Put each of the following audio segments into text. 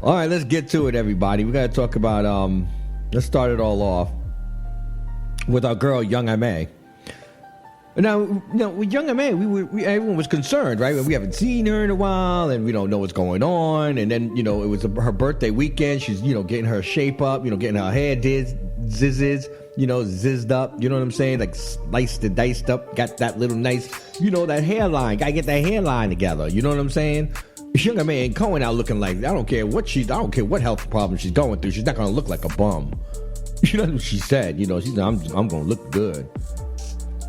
All right, let's get to it, everybody. We got to talk about, let's start it all off with our girl, Young M.A. Now, with Young M.A., everyone was concerned, right? We haven't seen her in a while, and we don't know what's going on. And then, it was her birthday weekend. She's, getting her shape up, getting her hair zizzed up. You know what I'm saying? Like sliced and diced up. Got that little nice, that hairline. Gotta get that hairline together. You know what I'm saying? Young M.A. ain't going out looking like, I don't care what health problem she's going through. She's not gonna look like a bum. You know what she said? She said, I'm gonna look good.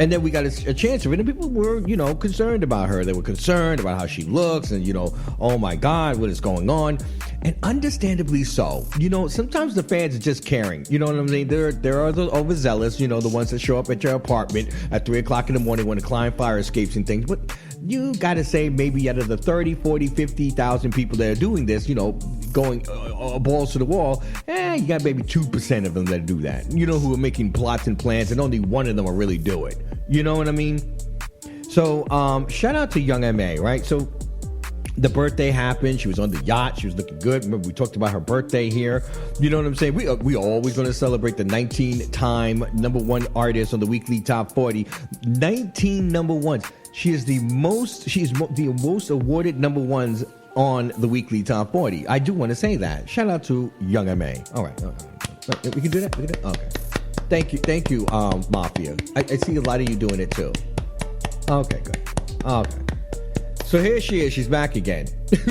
And then we got a chance of it, and people were, concerned about her. They were concerned about how she looks, and, oh my God, what is going on? And understandably so. Sometimes the fans are just caring. You know what I mean? There are the overzealous, the ones that show up at your apartment at 3 o'clock in the morning when the client fire escapes and things. But you got to say maybe out of the 30, 40, 50,000 people that are doing this, going balls to the wall, you got maybe 2% of them that do that. Who are making plots and plans, and only one of them will really do it. You know what I mean? So, shout out to Young M.A., right? So, the birthday happened. She was on the yacht. She was looking good. Remember, we talked about her birthday here. You know what I'm saying? We are always going to celebrate the 19-time number one artist on the weekly top 40. 19 number ones. She is the most awarded number ones on the weekly top 40. I do want to say that. Shout out to Young M.A. All right. We can do that? Okay. Thank you, Mafia. I see a lot of you doing it too. Okay, good. Okay. So here she is. She's back again.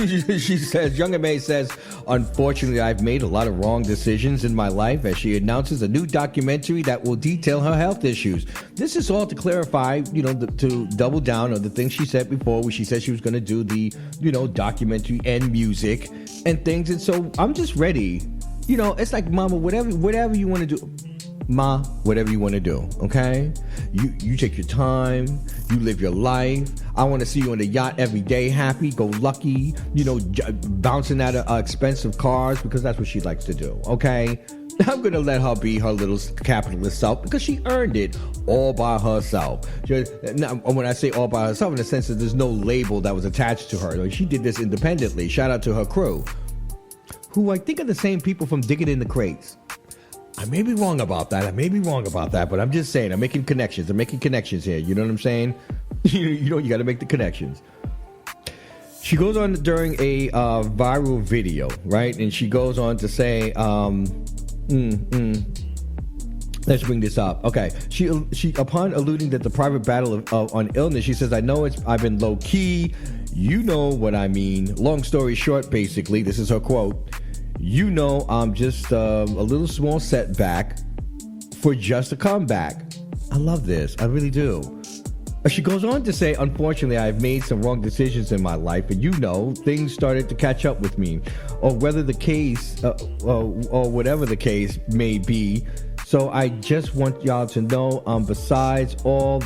She says, Young M.A. says, unfortunately, I've made a lot of wrong decisions in my life, as she announces a new documentary that will detail her health issues. This is all to clarify, to double down on the things she said before, where she said she was going to do the, documentary and music and things. And so I'm just ready. It's like, Mama, whatever you want to do. Ma, whatever you want to do, okay? You take your time, you live your life. I want to see you on the yacht every day, happy, go lucky, bouncing out of expensive cars, because that's what she likes to do, okay? I'm going to let her be her little capitalist self, because she earned it all by herself. Now, when I say all by herself, in the sense that there's no label that was attached to her. She did this independently. Shout out to her crew, who I think are the same people from Digging in the Crates. I may be wrong about that, but I'm just saying, I'm making connections here. You know what I'm saying? You got to make the connections. She goes on during a viral video, right? And she goes on to say, let's bring this up. Okay. She upon alluding that the private battle on illness, she says, I've been low key. You know what I mean. Long story short, basically, this is her quote. I'm just a little small setback for just a comeback. I love this. I really do. She goes on to say, unfortunately, I've made some wrong decisions in my life, and things started to catch up with me, or whatever the case may be. So I just want y'all to know, besides all,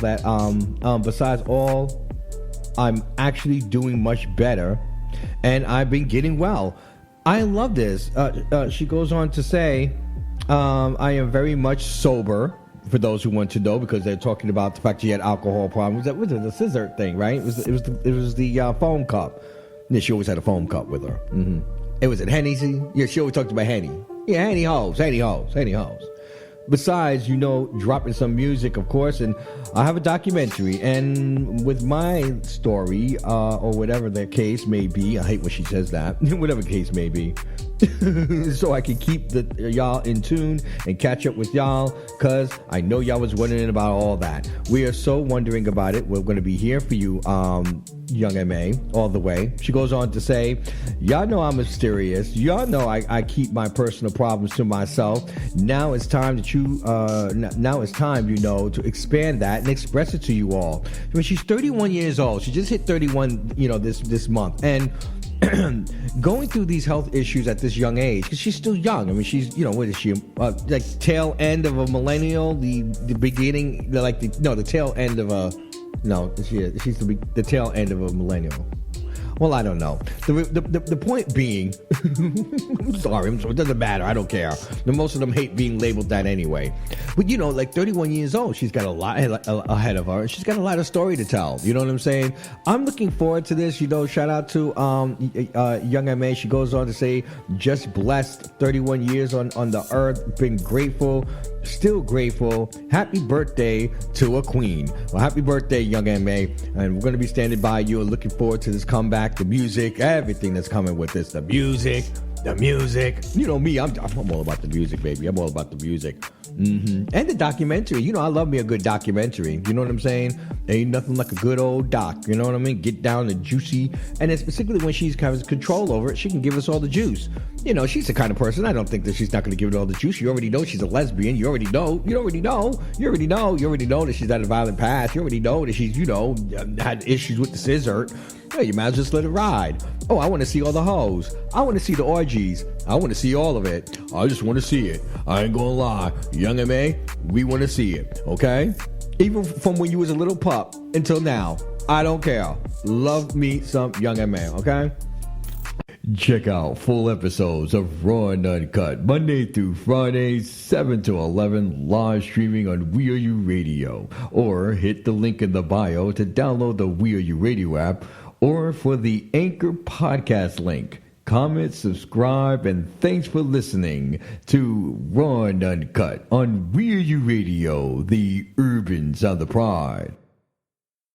I'm actually doing much better, and I've been getting well. I love this. She goes on to say, I am very much sober, for those who want to know, because they're talking about the fact she had alcohol problems. That was the scissor thing, right? It was the foam cup. Yeah, she always had a foam cup with her. Mm-hmm. It was at Hennessy. Yeah, she always talked about Henny. Yeah, Henny hoes. Besides, dropping some music, of course, and I have a documentary, and with my story, or whatever the case may be, I hate when she says that, whatever the case may be, so I can keep y'all in tune and catch up with y'all, because I know y'all was wondering about all that. We are so wondering about it. We're going to be here for you, Young M.A., all the way. She goes on to say, y'all know I'm mysterious. Y'all know I keep my personal problems to myself. Now it's time to expand that and express it to you all. I mean, she's 31 years old. She just hit 31, this month. And going through these health issues at this young age, because she's still young. I mean, she's, what is she? Like tail end of a millennial, the beginning, the tail end of a, no, she's the tail end of a millennial. Well, I don't know. The point being, I'm sorry, it doesn't matter. I don't care. Most of them hate being labeled that anyway. But, you know, like 31 years old, she's got a lot ahead of her. And she's got a lot of story to tell. You know what I'm saying? I'm looking forward to this. You know, shout out to Young M.A. She goes on to say, just blessed, 31 years on the earth, been grateful, still grateful. Happy birthday to a queen. Well, happy birthday, Young M.A. And we're going to be standing by you and looking forward to this comeback, the music, everything that's coming with this. The music. You know me, I'm all about the music, baby. I'm all about the music. And the documentary. You know, I love me a good documentary. You know what I'm saying? Ain't nothing like a good old doc. You know what I mean? Get down the juicy. And then specifically when she's kind of control over it, she can give us all the juice. You know, she's the kind of person, I don't think that she's not going to give it all the juice. You already know she's a lesbian. You already know that she's had a violent past. You already know that she's, you know, had issues with the scissor. Hey, you might as well just let it ride. Oh, I want to see all the hoes. I want to see the orgies. I want to see all of it. I just want to see it. I ain't gonna lie. Young M.A., we want to see it, okay? Even from when you was a little pup until now. I don't care. Love me some Young M.A., okay? Check out full episodes of Raw and Uncut, Monday through Friday, 7 to 11, live streaming on We Are You Radio. Or hit the link in the bio to download the We Are You Radio app, or for the Anchor podcast link. Comment, subscribe, and thanks for listening to Raw and Uncut on We Are You Radio, the Urban Sound of Pride.